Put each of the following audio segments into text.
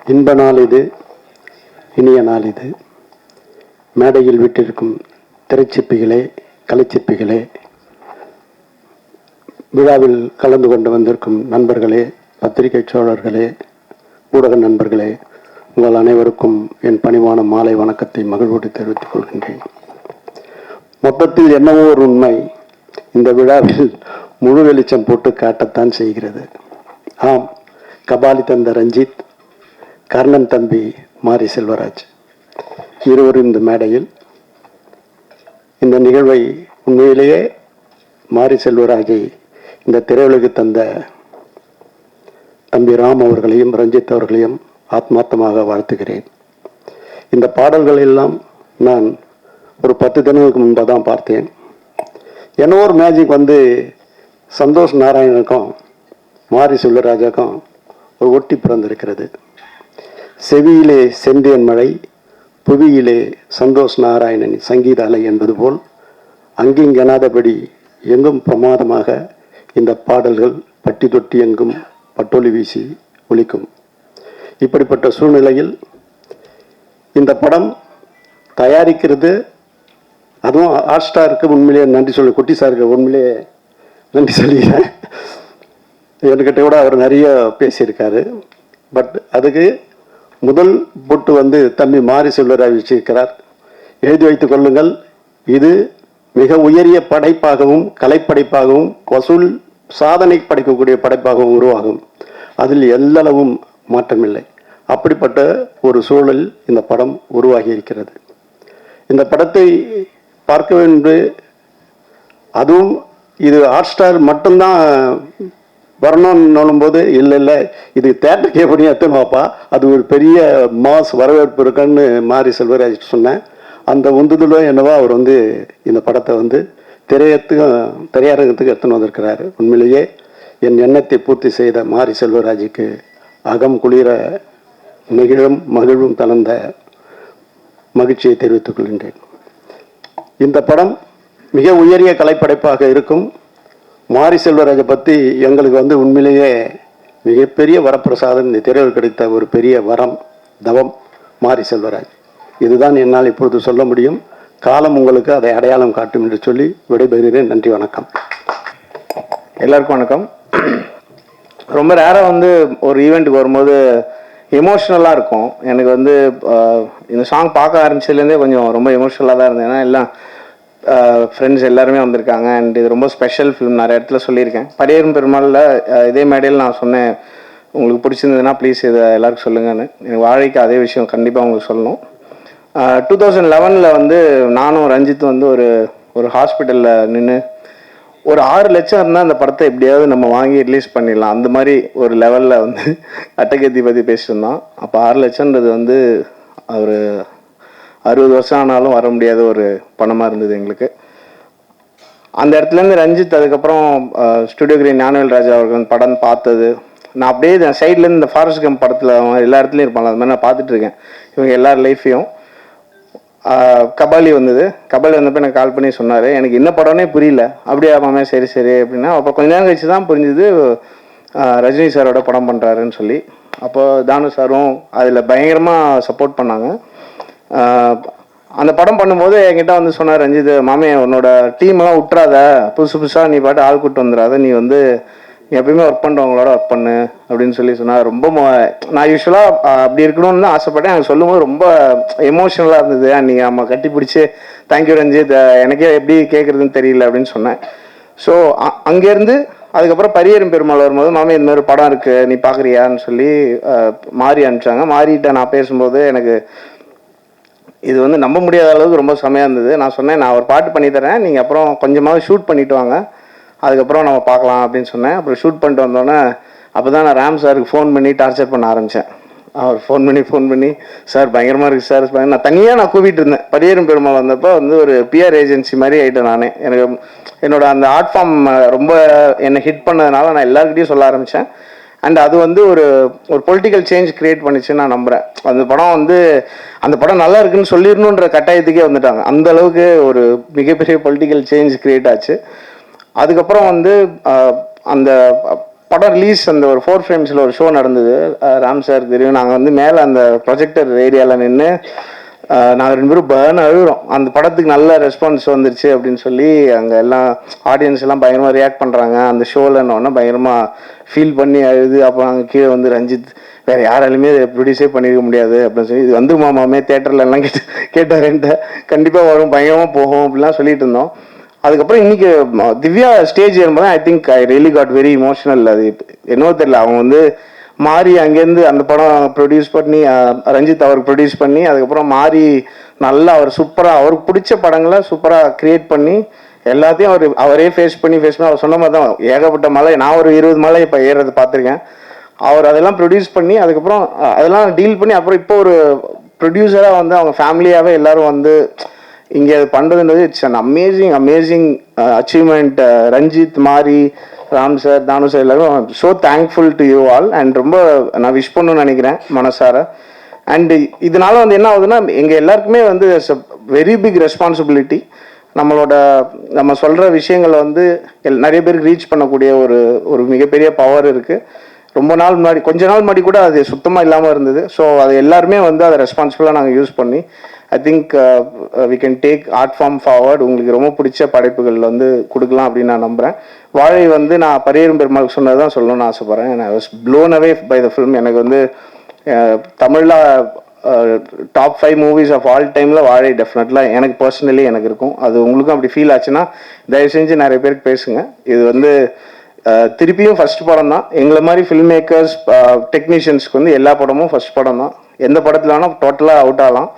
இன்ப நாள் இது, இனிய நாள் இது. மேடையில் விட்டிருக்கும் திரைச்சிற்பிகளே, கலைச்சிற்பிகளே, விழாவில் கலந்து கொண்டு வந்திருக்கும் நண்பர்களே, பத்திரிகை சோழர்களே, ஊடக நண்பர்களே, உங்கள் அனைவருக்கும் என் பணிவான மாலை வணக்கத்தை மகிழ்வோடு தெரிவித்துக் கொள்கின்றேன். மொத்தத்தில் என்னவோ ஒரு உண்மை இந்த விழாவில் முழு வெளிச்சம் போட்டு காட்டத்தான் செய்கிறது. ஆம், கபாலி தந்த ரஞ்சித், கர்ணன் தம்பி மாரி செல்வராஜ் இருவரும் இந்த மேடையில். இந்த நிகழ்வை உண்மையிலேயே மாரி செல்வராஜை இந்த திரையுலகு தந்த தம்பி ராம் அவர்களையும் ரஞ்சித் அவர்களையும் ஆத்மார்த்தமாக வாழ்த்துகிறேன். இந்த பாடல்கள் எல்லாம் நான் ஒரு 10 தினங்களுக்கு முன்பாக தான் பார்த்தேன். என்ன ஒரு மேஜிக் சந்தோஷ் நாராயணனுக்கும் மாரி செல்வராஜாக்கும் ஒரு ஒட்டி பிறந்திருக்கிறது. செவியிலே செந்தேன் மழை, புவியிலே சந்தோஷ் நாராயணனின் சங்கீத அலை என்பது போல் அங்கிங்கெனாதபடி எங்கும் பிரமாதமாக இந்த பாடல்கள் பட்டி தொட்டி எங்கும் பட்டொலி வீசி ஒலிக்கும். இப்படிப்பட்ட சூழ்நிலையில் இந்த படம் தயாரிக்கிறது, அதுவும் ஹாட் ஸ்டாருக்கு உண்மையிலே நன்றி சொல்லி, குட்டி சாருக்கு உண்மையிலே நன்றி சொல்லிக்கிறேன். என்கிட்ட கூட அவர் நிறைய பேசியிருக்காரு. பட் அதுக்கு முதல் பொட்டு தம்பி மாரி செல்வராஜ் வச்சிருக்கிறார். எழுதி வைத்துக் கொள்ளுங்கள், இது மிக உயரிய படைப்பாகவும் கலைப்படைப்பாகவும் வசூல் சாதனை படைக்கக்கூடிய படைப்பாகவும் உருவாகும். அதில் எல்லளவும் மாற்றமில்லை. அப்படிப்பட்ட ஒரு சூழல் இந்த படம் உருவாகி இருக்கிறது. இந்த படத்தை பார்க்க வேண்டும், அதுவும் இது ஹாட் ஸ்டார் மட்டும்தான் வரணும்னு போது இல்லை இது தேட்டருக்கே பண்ணி எத்தனாப்பா, அது ஒரு பெரிய மாஸ் வரவேற்பு இருக்குன்னு மாரி செல்வராஜ் சொன்னேன். அந்த உந்துதலோ என்னவோ அவர் இந்த படத்தை திரையரங்கத்துக்கு எடுத்துன்னு வந்திருக்கிறாரு. உண்மையிலேயே என் எண்ணத்தை பூர்த்தி செய்த மாரி செல்வராஜுக்கு அகம் குளிர மகிழும் தளர்ந்த மகிழ்ச்சியை தெரிவித்துக் கொள்கின்றேன். இந்த படம் மிக உயரிய கலைப்படைப்பாக இருக்கும். மாரி செல்வராஜை பற்றி எங்களுக்கு உண்மையிலேயே மிகப்பெரிய வரப்பிரசாதம், இந்த திரையில் கிடைத்த ஒரு பெரிய வரம், தவம் மாரி செல்வராஜ். இதுதான் என்னால் இப்பொழுது சொல்ல முடியும். காலம் உங்களுக்கு அதை அடையாளம் காட்டும் என்று சொல்லி விடைபெறுகிறேன். நன்றி, வணக்கம். எல்லாருக்கும் வணக்கம். ரொம்ப ரேராக ஒரு ஈவெண்ட்டுக்கு வரும்போது எமோஷ்னலாக இருக்கும். எனக்கு இந்த சாங் பார்க்க ஆரம்பிச்சதுலேருந்தே கொஞ்சம் ரொம்ப எமோஷ்னலாக தான் இருந்தேன். ஏன்னா எல்லாம் ஃப்ரெண்ட்ஸ் எல்லாருமே வந்திருக்காங்க. அண்ட் இது ரொம்ப ஸ்பெஷல் ஃபிலிம். நிறைய இடத்துல சொல்லியிருக்கேன். பரியரும் பெருமாளில் இதே மேடையில் நான் சொன்னேன், உங்களுக்கு பிடிச்சிருந்ததுன்னா ப்ளீஸ் இதை எல்லாருக்கும் சொல்லுங்கன்னு. எனக்கு வாழைக்கு அதே விஷயம் கண்டிப்பாக உங்களுக்கு சொல்லணும். 2011 நானும் ரஞ்சித்தும் ஒரு ஹாஸ்பிட்டலில் நின்று ஒரு 6 லட்சம் இருந்தால் அந்த படத்தை எப்படியாவது நம்ம வாங்கி ரிலீஸ் பண்ணிடலாம், அந்த மாதிரி ஒரு லெவலில் அட்டகத்தி பற்றி பேசியிருந்தோம். அப்போ 6 லட்சம்ன்றது ஒரு 60 வருஷம் ஆனாலும் வர முடியாத ஒரு பணமாக இருந்தது எங்களுக்கு. அந்த இடத்துலேருந்து ரஞ்சித் அதுக்கப்புறம் ஸ்டுடியோ கிரீன் ஞானவேல் ராஜா அவர்கள் படம் பார்த்தது, நான் அப்படியே சைட்லேருந்து இந்த ஃபாரஸ்ட் கம்ப் படத்தில் எல்லா இடத்துலையும் இருப்பாங்க, அது மாதிரி நான் பார்த்துட்டு இருக்கேன் இவங்க எல்லார் லைஃப்பையும். கபாலி கபாலி வந்தப்போ எனக்கு கால் பண்ணி சொன்னார், எனக்கு என்ன படம்னே புரியல. அப்படியே மாமே சரி அப்படின்னா, அப்போ கொஞ்ச நேரம் கழிச்சு தான் புரிஞ்சுது ரஜினி சாரோட படம் பண்ணுறாருன்னு சொல்லி. அப்போ தானு சாரும் அதில் பயங்கரமாக சப்போர்ட் பண்ணாங்க. அந்த படம் பண்ணும்போது என்கிட்ட சொன்னார் ரஞ்சித், மாமே உன்னோட டீம்லாம் விட்டுறாத, புதுசாக நீ பாட்டு ஆள் கூட்டு வந்துடாத, நீ எப்பயுமே ஒர்க் பண்ணுறவங்களோட ஒர்க் பண்ணு அப்படின்னு சொல்லி சொன்னார். ரொம்ப நான் யூஸ்வலாக அப்படி இருக்கணும்னு தான் ஆசைப்பட்டேன். எனக்கு சொல்லும்போது ரொம்ப எமோஷனலாக இருந்தது. நீங்கள் நம்ம கட்டி பிடிச்சி தேங்க்யூ ரஞ்சித், எனக்கே எப்படி கேட்குறதுன்னு தெரியல அப்படின்னு சொன்னேன். ஸோ அங்கேருந்து அதுக்கப்புறம் பரியரும் பெருமாள் வரும்போது, மாமே இந்த மாதிரி படம் இருக்குது நீ பார்க்குறியான்னு சொல்லி மாறி அனுப்பிச்சாங்க. மாறிட்ட நான் பேசும்போது எனக்கு இது நம்ப முடியாத அளவுக்கு ரொம்ப செமையாக இருந்தது. நான் சொன்னேன், நான் ஒரு பாட்டு பண்ணி தரேன், நீங்கள் அப்புறம் கொஞ்சமாவது ஷூட் பண்ணிவிட்டு வாங்க, அதுக்கப்புறம் நம்ம பார்க்கலாம் அப்படின்னு சொன்னேன். அப்புறம் ஷூட் பண்ணிட்டு வந்தோன்னே அப்போ தான் நான் ராம் சாருக்கு ஃபோன் பண்ணி டார்ச்சர் பண்ண ஆரம்பித்தேன். அவர் ஃபோன் பண்ணி சார் பயங்கரமாக இருக்குது சார், நான் தனியாக கூப்பிட்டு இருந்தேன். பரியரும் பெருமாள் வந்தப்போ ஒரு பிஆர் ஏஜென்சி மாதிரி ஆகிட்டேன் நானே. எனக்கு என்னோட அந்த ஆர்ட் ஃபார்ம் ரொம்ப என்னை ஹிட் பண்ணதுனால நான் எல்லாருக்கிட்டையும் சொல்ல ஆரம்பித்தேன். அண்ட் அது ஒரு ஒரு பொலிட்டிக்கல் சேஞ்ச் கிரியேட் பண்ணிச்சுன்னு நான் நம்புகிறேன். அந்த படம் அந்த படம் நல்லா இருக்குன்னு சொல்லிடணுன்ற கட்டாயத்துக்கே வந்துட்டாங்க. அந்த அளவுக்கு ஒரு மிகப்பெரிய பொலிட்டிக்கல் சேஞ்ச் கிரியேட் ஆச்சு. அதுக்கப்புறம் அந்த படம் ரிலீஸ் அந்த ஒரு 4 ஃப்ரேம்ஸில் ஒரு ஷோ நடந்தது. ராம் சார் தெரியும், நாங்கள் வந்து மேலே அந்த ப்ரொஜெக்டர் ஏரியாவில் நின்று நாங்கள் 2 பேரும் பேர்ன் அழுகிறோம். அந்த படத்துக்கு நல்ல ரெஸ்பான்ஸ் வந்துருச்சு அப்படின்னு சொல்லி அங்கே எல்லாம் ஆடியன்ஸ் எல்லாம் பயங்கரமாக ரியாக்ட் பண்ணுறாங்க. அந்த ஷோவில்னோடனே பயங்கரமாக ஃபீல் பண்ணி அழுது. அப்போ அங்கே கீழே வந்து ரஞ்சித் வேறு யாராலுமே இதை ப்ரொடியூஸே பண்ணியிருக்க முடியாது அப்படின்னு சொல்லி, இது வந்து மாமாமே தேட்டரில் எல்லாம் கேட்டார் என்கிட்ட, கண்டிப்பாக வரும், பயங்கரமாக போகும் அப்படிலாம் சொல்லிட்டு இருந்தோம். அதுக்கப்புறம் இன்னைக்கு திவ்யா ஸ்டேஜ் ஏறும்போது I think I really got very emotional. அது என்னவோ தெரியல, அவங்க வந்து மாறி அங்கேருந்து அந்த படம் ப்ரொடியூஸ் பண்ணி ரஞ்சித் அவருக்கு ப்ரொடியூஸ் பண்ணி அதுக்கப்புறம் மாறி நல்லா அவர் சூப்பராக அவருக்கு பிடிச்ச படங்களை சூப்பராக க்ரியேட் பண்ணி எல்லாத்தையும் அவரே ஃபேஸ் பண்ணி அவர் சொன்ன மாதிரி தான் ஏகப்பட்ட மலை, நான் ஒரு 20 மலை இப்போ ஏறுறது பார்த்துருக்கேன். அவர் அதெல்லாம் ப்ரொடியூஸ் பண்ணி அதுக்கப்புறம் அதெல்லாம் டீல் பண்ணி அப்புறம் இப்போ ஒரு ப்ரொடியூசராக வந்து அவங்க ஃபேமிலியாகவே எல்லாரும் வந்து இங்கே அது பண்ணுறதுன்றது it's an amazing achievement. Ranjith, Mari, Ram sir, Thanu sir எல்லாரும் so thankful to you all. And ரொம்ப நான் விஷ் பண்ணணும்னு நினைக்கிறேன் மனசார. அண்டு இதனால வந்து என்ன ஆகுதுன்னா, எங்கள் எல்லாருக்குமே வந்து வெரி பிக் ரெஸ்பான்சிபிலிட்டி. நம்ம சொல்கிற விஷயங்களை வந்து நிறைய பேருக்கு ரீச் பண்ணக்கூடிய ஒரு மிகப்பெரிய பவர் இருக்குது. ரொம்ப நாள் முன்னாடி, கொஞ்ச நாள் முன்னாடி கூட அது சுத்தமாக இல்லாமல் இருந்தது. ஸோ அது எல்லாருமே வந்து அதை ரெஸ்பான்சிபிளாக நாங்கள் யூஸ் பண்ணி I think we can take art form forward. உங்களுக்கு ரொம்ப பிடிச்ச படைப்புகள் வந்து கொடுக்கலாம் அப்படின்னு நான் நம்புகிறேன். வாழை வந்து நான் பரியேறும் பெருமாளுக்கு சொன்னது தான் சொல்லணும்னு ஆசைப்பட்றேன். I was blown away by the film. எனக்கு வந்து தமிழில் டாப் 5 மூவிஸ் ஆஃப் ஆல் டைமில் வாழை டெஃபினெட்லாக எனக்கு பர்சனலி எனக்கு இருக்கும். அது உங்களுக்கும் அப்படி ஃபீல் ஆச்சுன்னா தயவு செஞ்சு நிறைய பேருக்கு பேசுங்க. இது வந்து திருப்பியும் ஃபர்ஸ்ட் படம் தான். எங்களை மாதிரி ஃபில்ம் மேக்கர்ஸ், டெக்னீஷியன்ஸ்க்கு வந்து எல்லா படமும் ஃபர்ஸ்ட் படம் தான். எந்த படத்தில் வேணால் டோட்டலாக அவுட் ஆகலாம்.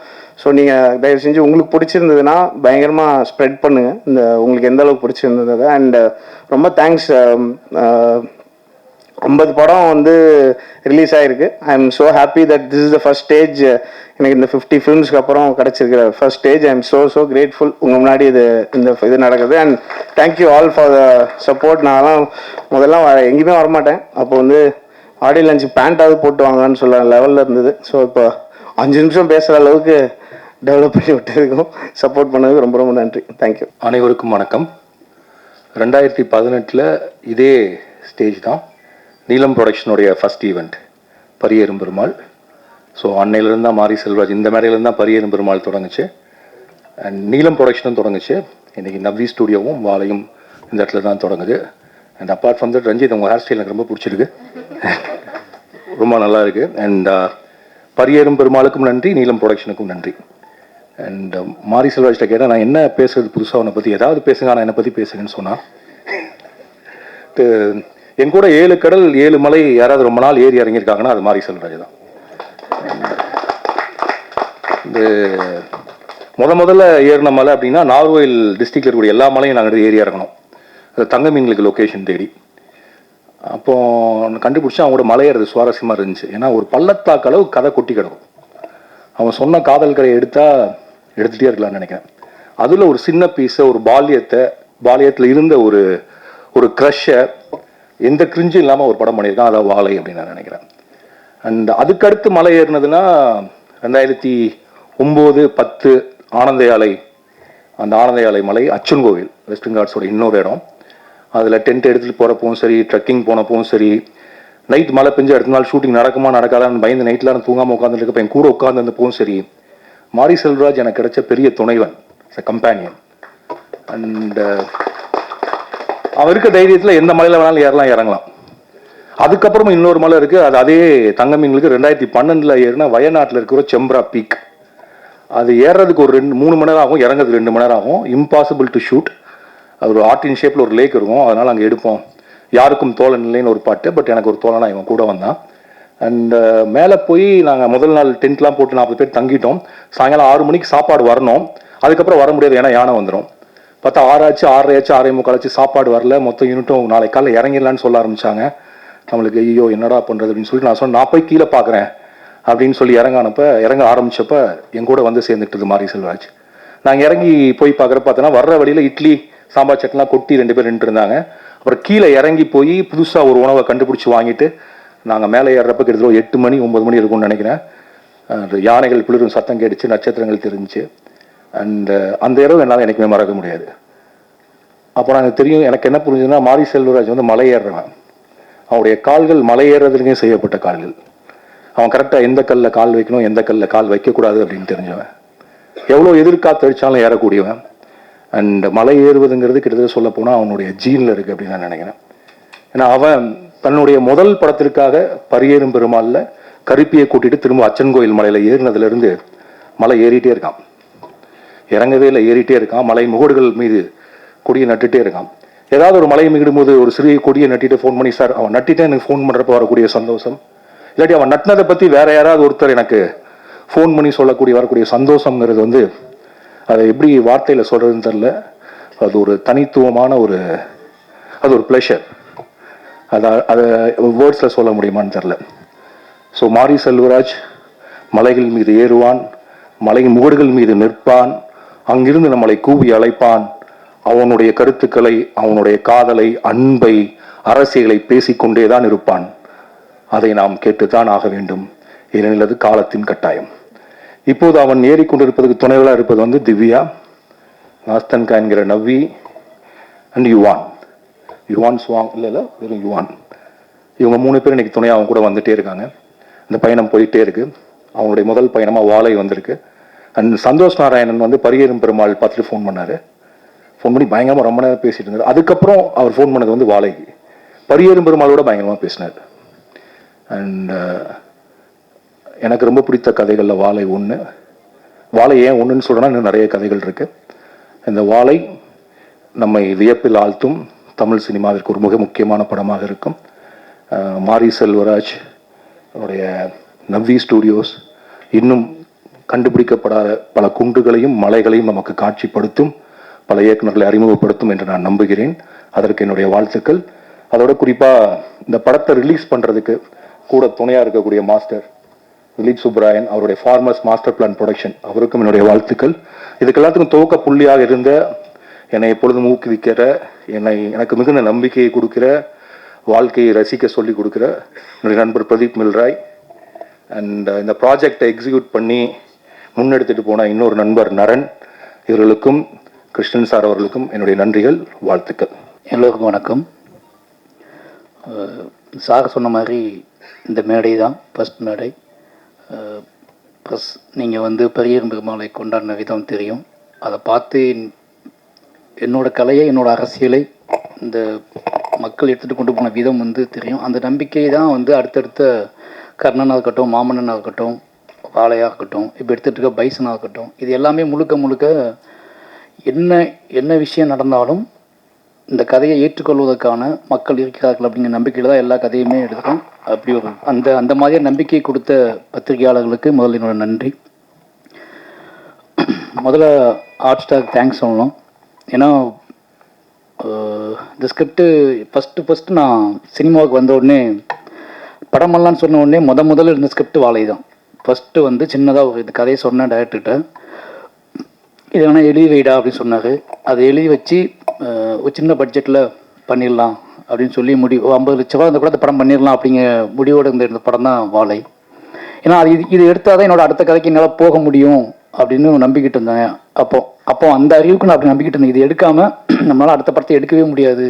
ஸோ நீங்கள் தயவு செஞ்சு உங்களுக்கு பிடிச்சிருந்ததுன்னா பயங்கரமாக ஸ்ப்ரெட் பண்ணுங்கள், இந்த உங்களுக்கு எந்த அளவுக்கு பிடிச்சிருந்தது. அண்ட் ரொம்ப தேங்க்ஸ். 50 படம் வந்து ரிலீஸ் ஆகிருக்கு. I am so happy that this is the first stage. எனக்கு இந்த 50 ஃபிலிம்ஸ்க்கு அப்புறம் கிடச்சிருக்கிற first stage. I am so grateful. உங்கள் முன்னாடி இது நடக்குது. And thank you all for the support. நான்லாம் முதல்லாம் எங்கேயுமே வரமாட்டேன். அப்போ வந்து ஆடியோ லஞ்ச் பேண்ட்டாவது போட்டு வாங்கன்னு சொல்ல லெவலில் இருந்தது. ஸோ இப்போ 5 நிமிஷம் பேசுகிற அளவுக்கு டெவலப் பண்ணி விட்டதுக்கும் சப்போர்ட் பண்ணதுக்கு ரொம்ப ரொம்ப நன்றி. தேங்க்யூ. அனைவருக்கும் வணக்கம். 2018 இதே ஸ்டேஜ் தான் நீலம் ப்ரொடக்ஷனுடைய first event Pariyerum Perumal. So அன்னையிலேருந்து தான் மாரி செல்வராஜ், இந்த மேடையிலேருந்து தான் பரியேறும் பெருமாள் தொடங்குச்சு. அண்ட் நீலம் ப்ரொடக்ஷனும் தொடங்குச்சு. இன்றைக்கி நவ்வி ஸ்டூடியோவும் வாழையும் இந்த இடத்துல தான் தொடங்குது. And apart from that Ranjith, உங்கள் ஹேர் ஸ்டைல் எனக்கு ரொம்ப பிடிச்சிருக்கு, ரொம்ப நல்லா இருக்குது. அண்ட் பரியேறும் பெருமாளுக்கும் நன்றி, நீலம் ப்ரொடக்ஷனுக்கும் நன்றி. அண்ட் மாரி செல்வராஜ்கிட்ட கேட்டால் நான் என்ன பேசுறது புதுசாக உன்னை பற்றி ஏதாவது பேசுங்க, நான் என்னை பற்றி பேசுங்கன்னு சொன்னான். என் கூட 7 கடல் 7 மலை யாராவது ரொம்ப நாள் ஏறி இறங்கியிருக்காங்கன்னா அது மாரி செல்வராஜ் தான். இது முதல்ல ஏறின மலை அப்படின்னா நார்வேல் டிஸ்ட்ரிக்டில் இருக்கக்கூடிய எல்லா மலையும் நாங்கள் ஏறி இறங்கணும். அது தங்க மீன்களுக்கு லொக்கேஷன் தேடி. அப்போ கண்டுபிடிச்சா அவங்களோட மலை ஏறது சுவாரஸ்யமாக இருந்துச்சு. ஏன்னா ஒரு பள்ளத்தாக்கு அளவு கதை கொட்டி கிடக்கும். அவன் சொன்ன காதல் கதையை எடுத்துகிட்டே இருக்கலாம்னு நினைக்கிறேன். அதில் ஒரு சின்ன பீஸை, ஒரு பாலியத்தில் இருந்த ஒரு க்ரஷ்ஷை எந்த கிரிஞ்சும் இல்லாமல் ஒரு படம் பண்ணியிருக்கான். அதான் வாழை அப்படின்னு நான் நினைக்கிறேன். அண்ட் அதுக்கடுத்து மலை ஏறினதுன்னா 2009-10 ஆனந்தயாலை, அந்த ஆனந்தயாலை மலை அச்சன் கோவில் வெஸ்டர்ன் காட்ஸோட இன்னொரு இடம். அதில் டென்ட் எடுத்துகிட்டு போகிறப்பவும் சரி, ட்ரெக்கிங் போனப்பவும் சரி, நைட் மழை பெஞ்சு அடுத்த நாள் ஷூட்டிங் நடக்குமா நடக்காதான்னு பயந்து நைட்டில் நான் தூங்காமல் உட்காந்துருக்கப்போ என் கூட உட்காந்துருந்தப்பவும் சரி, மாரி செல்வராஜ் எனக்கு கிடைச்ச பெரிய துணைவன், கம்பேனியன். அண்ட் அவன் இருக்க தைரியத்தில் எந்த மலையில் வேணாலும் இறங்கலாம். அதுக்கப்புறமும் இன்னொரு மலை இருக்குது, அது அதே தங்க மீன்களுக்கு 2012 ஏறினா வயநாட்டில் இருக்கிற செம்ப்ரா பீக். அது ஏறுறதுக்கு ஒரு 3 மணி நேரம் ஆகும், இறங்கிறதுக்கு 2 மணி நேரம் ஆகும். Impossible to shoot. அது ஒரு ஆர்டின் ஷேப்பில் ஒரு லேக் இருக்கும், அதனால் அங்கே எடுப்போம். யாருக்கும் தோழன் இல்லைன்னு ஒரு பாட்டு, பட் எனக்கு ஒரு தோழனா இவன் கூட வந்தான். அண்ட் மேலே போய் நாங்கள் முதல் நாள் டென்ட்லாம் போட்டு 40 பேர் தங்கிட்டோம். சாயங்காலம் 6 மணிக்கு சாப்பாடு வரணும். அதுக்கப்புறம் வர முடியாது, ஏன்னா யானை வந்துடும். பார்த்தா 6 ஆச்சு, 6:30 ஆச்சு, 6:45 ஆச்சு, சாப்பாடு வரல. மொத்தம் யூனிட்டும் நாளைக்கு காலையில் இறங்கிடலான்னு சொல்ல ஆரம்பித்தாங்க. நம்மளுக்கு ஐயோ என்னடா பண்ணுறது அப்படின்னு சொல்லிட்டு நான் சொன்னேன், நான் போய் கீழே பார்க்குறேன் அப்படின்னு சொல்லி இறங்க ஆரம்பித்தப்போ என் கூட வந்து சேர்ந்துக்கிட்டது மாரி செல்வராஜ். நாங்கள் இறங்கி போய் பார்த்தோன்னா வர்ற வழியில் இட்லி சாம்பார் சட்லாம் கொட்டி 2 பேர் நின்று இருந்தாங்க. அப்புறம் கீழே இறங்கி போய் புதுசாக ஒரு உணவை கண்டுபிடிச்சி வாங்கிட்டு நாங்கள் மேலே ஏறுறப்ப கிட்டத்தட்ட 8 மணி 9 மணி இருக்கும்னு நினைக்கிறேன். யானைகள் பிளிரும் சத்தம் கேட்டுச்சு, நட்சத்திரங்கள் தெரிஞ்சிச்சு. அண்ட் அந்த இரவு என்னால் எனக்குமே மறக்க முடியாது. அப்போ எனக்கு தெரியும், எனக்கு என்ன புரிஞ்சுதுன்னா மாரி செல்வராஜ் வந்து மலை ஏறுறவன். அவனுடைய கால்கள் மலை ஏறுறதுலேயும் செய்யப்பட்ட கால்கள். அவன் கரெக்டாக எந்த கல்லில் கால் வைக்கணும், எந்த கல்லில் கால் வைக்கக்கூடாது அப்படின்னு தெரிஞ்சவன். எவ்வளோ எதிர்காத்து அடித்தாலும் ஏறக்கூடியவன். அண்ட் மலை ஏறுவதுங்கிறது கிட்டத்தட்ட சொல்ல போனால் அவனுடைய ஜீனில் இருக்குது அப்படின்னு நான் நினைக்கிறேன். ஏன்னா அவன் தன்னுடைய முதல் படத்திற்காக பரியேறும் பெருமாளில் கருப்பியை கூட்டிட்டு திரும்ப அச்சன் கோயில் மலையில் ஏறினதுலேருந்து மலை ஏறிட்டே இருக்கான். இறங்கவே இல்லை, ஏறிட்டே இருக்கான். மலை முகடுகள் மீது கொடியை நட்டுட்டே இருக்கான். ஏதாவது ஒரு மலையை மிகிடும் போது ஒரு சிறிய கொடியை நட்டிட்டு ஃபோன் பண்ணி, சார் அவன் நட்டிட்டு எனக்கு ஃபோன் பண்ணுறப்ப வரக்கூடிய சந்தோஷம், இல்லாட்டி அவன் நட்டினதை பற்றி வேற யாராவது ஒருத்தர் எனக்கு ஃபோன் பண்ணி சொல்லக்கூடிய வரக்கூடிய சந்தோஷங்கிறது வந்து அதை எப்படி வார்த்தையில் சொல்கிறதுன்னு தெரில. அது ஒரு தனித்துவமான அது ஒரு ப்ளஷர். அதை வேர்ட்ஸில் சொல்ல முடியுமான்னு தெரில. ஸோ மாரி செல்வராஜ் மலைகள் மீது ஏறுவான், மலையின் முகடுகள் மீது நிற்பான், அங்கிருந்து நம்மளை கூவி அழைப்பான். அவனுடைய கருத்துக்களை, அவனுடைய காதலை, அன்பை, அரசியலை பேசிக்கொண்டே தான் இருப்பான். அதை நாம் கேட்டுத்தான் ஆக வேண்டும், ஏனெனில் அது காலத்தின் கட்டாயம். இப்போது அவன் ஏறிக்கொண்டிருப்பதற்கு துணைவலாக இருப்பது வந்து திவ்யா, நாஸ்தன்கா என்கிற நவ்வி அண்ட் யுவான் சுவாங், இல்லை வெறும் யுவான். இவங்க 3 பேர் இன்னைக்கு துணையாக அவங்க கூட வந்துட்டே இருக்காங்க. இந்த பயணம் போயிட்டே இருக்கு. அவனுடைய முதல் பயணமாக வாழை வந்திருக்கு. அண்ட் சந்தோஷ் நாராயணன் வந்து பரியேறும் பெருமாள் பார்த்துட்டு ஃபோன் பண்ணார். ஃபோன் பண்ணி பயங்கரமாக ரொம்ப நேரம் பேசிட்டு இருந்தார். அதுக்கப்புறம் அவர் ஃபோன் பண்ணது வந்து வாழைக்கு. பரியேறும் பெருமாளோட பயங்கரமாக பேசினார். அண்ட் எனக்கு ரொம்ப பிடித்த கதைகளில் வாழை ஒன்று. வாழை ஏன் ஒன்றுன்னு சொல்கிறேன்னா இன்னும் நிறைய கதைகள் இருக்கு. இந்த வாழை நம்மை வியப்பில் ஆழ்த்தும் தமிழ் சினிமாவிற்கு ஒரு மிக முக்கியமான படமாக இருக்கும். மாரி செல்வராஜ் அவருடைய நவ்வி ஸ்டூடியோஸ் இன்னும் கண்டுபிடிக்கப்படாத பல குன்றுகளையும் மலைகளையும் நமக்கு காட்சிப்படுத்தும், பல இயக்குநர்களை அறிமுகப்படுத்தும் என்று நான் நம்புகிறேன். அதற்கு என்னுடைய வாழ்த்துக்கள். அதோட குறிப்பாக இந்த படத்தை ரிலீஸ் பண்ணுறதுக்கு கூட துணையாக இருக்கக்கூடிய மாஸ்டர் திலீப் சுப்ராயன், அவருடைய ஃபார்மர்ஸ் மாஸ்டர் பிளான் ப்ரொடக்ஷன், அவருக்கும் என்னுடைய வாழ்த்துக்கள். இதுக்கு எல்லாத்துக்கும் துவக்க புள்ளியாக இருந்த, என்னை எப்பொழுதும் ஊக்குவிக்கிற, எனக்கு மிகுந்த நம்பிக்கையை கொடுக்கிற, வாழ்க்கையை ரசிக்க சொல்லி கொடுக்குற என்னுடைய நண்பர் பிரதீப் மில்ராய், அண்ட் இந்த ப்ராஜெக்டை எக்ஸிக்யூட் பண்ணி முன்னெடுத்துட்டு போன இன்னொரு நண்பர் நரன், இவர்களுக்கும் கிருஷ்ணன் சார் அவர்களுக்கும் என்னுடைய நன்றிகள், வாழ்த்துக்கள். எல்லோருக்கும் வணக்கம். சார் சொன்ன மாதிரி இந்த மேடை தான் ஃபஸ்ட் மேடை. ப்ளஸ் நீங்கள் வந்து பரியேறும் பெருமாளை கொண்டாடின விதம் தெரியும். அதை பார்த்து என்னோடய கலையை, என்னோடய அரசியலை இந்த மக்கள் எடுத்துகிட்டு கொண்டு போன விதம் வந்து தெரியும். அந்த நம்பிக்கை தான் வந்து அடுத்தடுத்த கர்ணனாக இருக்கட்டும், மாமன்னனாக இருக்கட்டும், வாழையாக இருக்கட்டும், இப்போ எடுத்துகிட்டு இருக்க பைசனாக இருக்கட்டும், இது எல்லாமே முழுக்க முழுக்க என்ன விஷயம் நடந்தாலும் இந்த கதையை ஏற்றுக்கொள்வதற்கான மக்கள் இருக்கிறார்கள் அப்படிங்கிற நம்பிக்கையில் தான் எல்லா கதையுமே எடுக்கிறோம். அப்படி ஒரு அந்த மாதிரியான நம்பிக்கை கொடுத்த பத்திரிகையாளர்களுக்கு முதல்ல என்னோட நன்றி. முதல்ல ஹாட் ஸ்டாருக்கு தேங்க்ஸ் சொல்லணும். ஏன்னா இந்த ஸ்கிரிப்டு ஃபஸ்ட்டு நான் சினிமாவுக்கு வந்த உடனே படமெல்லாம் சொன்ன உடனே முதல்ல இருந்த ஸ்கிரிப்ட் வாழை தான். ஃபஸ்ட்டு வந்து சின்னதாக ஒரு இது கதையை சொன்னேன் டைரக்டர்கிட்ட, இது வேணால் எழுதி வைடா அப்படின்னு சொன்னார். அதை எழுதி வச்சு ஒரு சின்ன பட்ஜெட்டில் பண்ணிடலாம் அப்படின்னு சொல்லி 50 லட்ச ரூபா அந்த கூட அந்த படம் பண்ணிடலாம் அப்படிங்கிற முடிவோடு இருந்த படம் தான் வாழை. ஏன்னா இது எடுத்தால் தான் என்னோட அடுத்த கதைக்கு என்னால் போக முடியும் அப்படின்னு நம்பிக்கிட்டு இருந்தேன். அப்போ அந்த அறிவுக்கு நான் அப்படி நம்பிக்கிட்டு இருந்தேன். இது எடுக்காமல் நம்மளால் அடுத்த படத்தை எடுக்கவே முடியாது.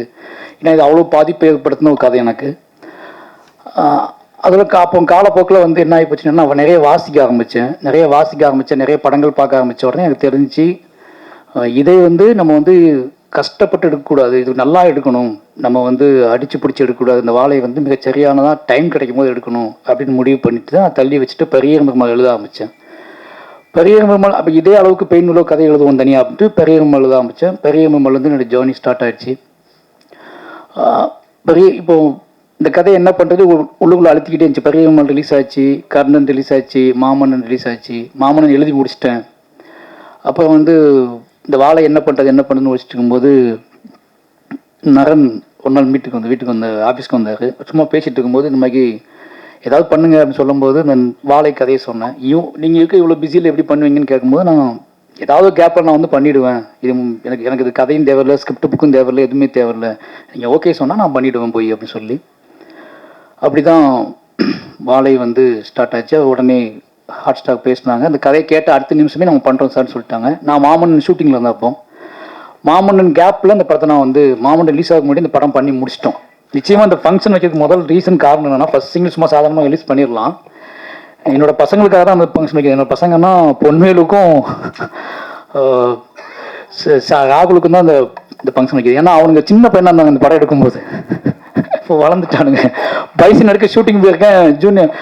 ஏன்னா இது அவ்வளோ பாதிப்பு ஏற்படுத்தின ஒரு கதை எனக்கு. அதில் அப்போ காலப்போக்கில் வந்து என்ன ஆகி போச்சுன்னா, நான் நிறைய வாசிக்க ஆரம்பித்தேன், நிறைய படங்கள் பார்க்க ஆரம்பித்த உடனே எனக்கு தெரிஞ்சு இதை வந்து நம்ம வந்து கஷ்டப்பட்டு எடுக்கக்கூடாது, இது நல்லா எடுக்கணும், நம்ம வந்து அடித்து பிடிச்சி எடுக்கக்கூடாது, இந்த வாழையை வந்து மிக சரியானதாக டைம் கிடைக்கும் போது எடுக்கணும் அப்படின்னு முடிவு பண்ணிட்டு தான் தள்ளி வச்சுட்டு பரியேறும் பெருமாள் எழுத ஆரம்பித்தேன். பரியேறும் பெருமாள் அப்போ இதே அளவுக்கு பெயின் உள்ள கதை எழுதுவோம் தனியாக அப்படின்ட்டு பரியேறும் பெருமாள் எழுத ஆரம்பித்தேன். பரியேறும் பெருமாள் வந்து என்னோடய ஜேர்னி ஸ்டார்ட் ஆகிடுச்சு. இப்போது இந்த கதையை என்ன பண்ணுறது உள்ளுக்குள்ளே அழுத்திக்கிட்டே இருந்துச்சு. பரியேறும் பெருமாள் ரிலீஸ் ஆச்சு, கர்ணன் ரிலீஸ் ஆச்சு, மாமன்னன் ரிலீஸ் ஆச்சு. மாமன்னன் எழுதி முடிச்சிட்டேன். அப்போ வந்து இந்த வாழை என்ன பண்ணுறதுன்னு வச்சுட்டு இருக்கும்போது நரன் ஒரு நாள் வீட்டுக்கு வந்து ஆஃபீஸ்க்கு வந்தார். சும்மா பேசிகிட்டு இருக்கும்போது இந்த மாதிரி ஏதாவது பண்ணுங்க அப்படின்னு சொல்லும்போது நான் வாழை கதையை சொன்னேன். நீங்கள் இருக்க இவ்வளோ பிஸியில் எப்படி பண்ணுவீங்கன்னு கேட்கும்போது, நான் ஏதாவது கேப்பில் நான் வந்து பண்ணிவிடுவேன், இது எனக்கு இது கதையும் தேவையில்லை, ஸ்கிரிப்ட் புக்கும் தேவையில்லை, எதுவுமே தேவையில்லை, நீங்கள் ஓகே சொன்னால் நான் பண்ணிவிடுவேன் போய் அப்படின்னு சொல்லி அப்படி தான் வாழை வந்து ஸ்டார்ட் ஆச்சு. உடனே ஹாட் ஸ்டாக் பேசினாங்க. அந்த கதையை கேட்ட அடுத்த நிமிஷமே நம்ம பண்ணுறோம் சார்னு சொல்லிட்டாங்க. நான் மாமன்னன் ஷூட்டிங்கில் இருந்தப்போ மாமன்னன் கேப்பில் இந்த படத்தை நான் வந்து மாமன்னன் ரிலீஸ் ஆக முன்னாடி இந்த படம் பண்ணி முடிச்சிட்டோம். நிச்சயமாக இந்த ஃபங்க்ஷன் வைக்கிறதுக்கு முதல் ரீசன் காரணம் என்னன்னா, ஃபர்ஸ்ட் சிங்கிள் சும்மா சாதாரணமாக ரிலீஸ் பண்ணிடலாம். என்னோட பசங்களுக்காக தான் அந்த ஃபங்க்ஷன் வைக்கிறேன். என்னோட பசங்கன்னா பொன்வேலுக்கும் ராகுலுக்கும் தான் இந்த ஃபங்க்ஷன் வைக்கிறது. ஏன்னா அவனுங்க சின்ன பையனாக இருந்தாங்க இந்த படம் எடுக்கும்போது. இப்போ வளர்ந்துட்டானுங்க. பைசன் எடுக்க ஷூட்டிங் போயிருக்கேன். ஜூனியர்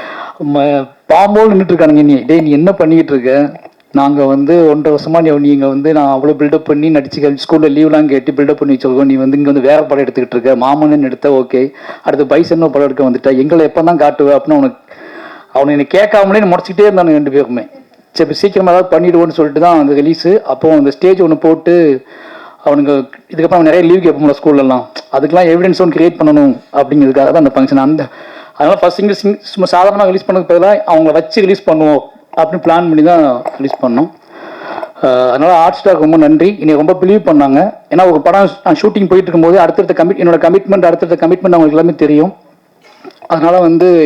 பாம்போல் நின்றுட்டு இருக்கானுங்க. நீ என்ன பண்ணிக்கிட்டு இருக்க? நாங்கள் 1.5 வருஷமா நீங்கள் நான் அவ்வளோ பில்டப் பண்ணி நடிச்சு ஸ்கூலில் லீவ்லாம் கேட்டு பில்டப் பண்ணி வச்சிருக்கோம். நீ இங்கே வேற படம் எடுத்துக்கிட்டு இருக்க. மாமன்னு எடுத்த ஓகே, அடுத்து பைசன் படம் எடுக்க வந்துட்டா, எங்களை எப்போ தான் காட்டுவேன் அப்படின்னு அவனை என்னை கேட்காமலே முடச்சிக்கிட்டே இருந்தானு 2 பேருமே. சரி இப்போ சீக்கிரமாக ஏதாவது பண்ணிவிடுவோன்னு சொல்லிட்டு தான் அந்த ரிலீஸு. அப்போ அந்த ஸ்டேஜ் ஒன்று போட்டு அவனுங்க இதுக்கப்புறம் நிறைய லீவ் கேட்போம்ல ஸ்கூல்லலாம், அதுக்கெலாம் எவிடன்ஸ் ஒன்று கிரியேட் பண்ணணும் அப்படிங்கிறதுக்காக தான் அந்த ஃபங்க்ஷன். அதனால் ஃபர்ஸ்ட் சிங்கிள் சும்மா சாதாரணமாக ரிலீஸ் பண்ணதுக்கு பதிலாக அவங்கள வச்சு ரிலீஸ் பண்ணுவோம் அப்படின்னு பிளான் பண்ணி தான் ரிலீஸ் பண்ணோம். அதனால் ஹாட் ஸ்டார் ரொம்ப நன்றி. என்னை ரொம்ப பிலீவ் பண்ணாங்க. ஏன்னா ஒரு படம் நான் ஷூட்டிங் போயிட்டு இருக்கும்போது என்னோட கமிட்மெண்ட் அவங்களுக்கு எல்லாமே தெரியும். அதனால்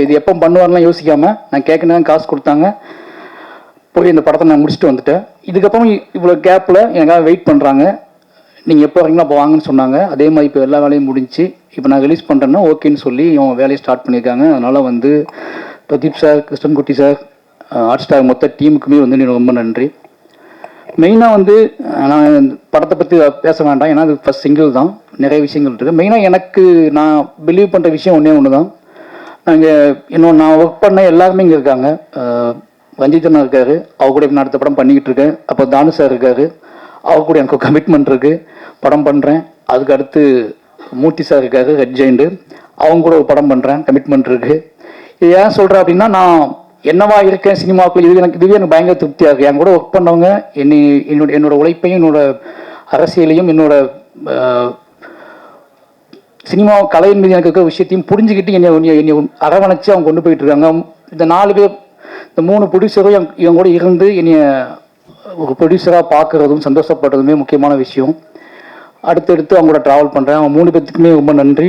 இது எப்போ பண்ணுவார்லாம் யோசிக்காமல் நான் கேட்கணும் காசு கொடுத்தாங்க. போய் இந்த படத்தை நான் முடிச்சுட்டு வந்துட்டேன். இதுக்கப்புறம் இவ்வளோ கேப்பில் எனக்காக வெயிட் பண்ணுறாங்க. நீங்கள் எப்போ வரீங்களோ அப்போ வாங்கன்னு சொன்னாங்க. அதே மாதிரி இப்போ எல்லா வேலையும் முடிஞ்சு இப்போ நான் ரிலீஸ் பண்ணுறேன்னா ஓகேன்னு சொல்லி இவங்க வேலையை ஸ்டார்ட் பண்ணியிருக்காங்க. அதனால் Pradeep sir, Krishnankutty sir, hot star மொத்த டீமுக்குமே எனக்கு ரொம்ப நன்றி. மெயினாக நான் படத்தை பற்றி பேச வேண்டாம், ஏன்னா அது ஃபஸ்ட் சிங்கிள் தான், நிறைய விஷயங்கள் இருக்குது. மெயினாக நான் பிலீவ் பண்ணுற விஷயம் ஒன்று தான். நான் ஒர்க் பண்ண எல்லாருமே இங்கே இருக்காங்க. ரஞ்சிதனா இருக்காரு, அவர் கூட நான் அடுத்த படம் பண்ணிக்கிட்டு இருக்கேன். அப்போ தானு சார் இருக்காரு, அவர் கூட எனக்கு கமிட்மெண்ட் இருக்குது, படம் பண்ணுறேன். அதுக்கு அடுத்து மூர்த்தி சார் இருக்காரு, ரெட் ஜெயிண்டு, அவங்க கூட ஒரு படம் பண்ணுறேன், கமிட்மெண்ட் இருக்குது. இது ஏன் சொல்கிறேன் அப்படின்னா, நான் என்னவா இருக்கேன் சினிமாவுக்குள்ள, இதுவே எனக்கு பயங்கர திருப்தியாக இருக்குது. என் கூட ஒர்க் பண்ணவங்க என்னோட உழைப்பையும் என்னோட அரசியலையும் என்னோட சினிமா கலையின் மீது எனக்கு இருக்கிற விஷயத்தையும் புரிஞ்சுக்கிட்டு என்னை அரவணைச்சு அவங்க கொண்டு போயிட்டு இருக்காங்க. இந்த 4 பேர், இந்த 3 ப்ரொடியூசரும் இவங்க கூட இருந்து என்னைய ஒரு ப்ரொடியூசராக பார்க்குறதும் சந்தோஷப்படுறதுமே முக்கியமான விஷயம். அடுத்தடுத்து அவங்க கூட ட்ராவல் பண்ணுறேன். அவங்க 3 பேர்த்துக்குமே ரொம்ப நன்றி.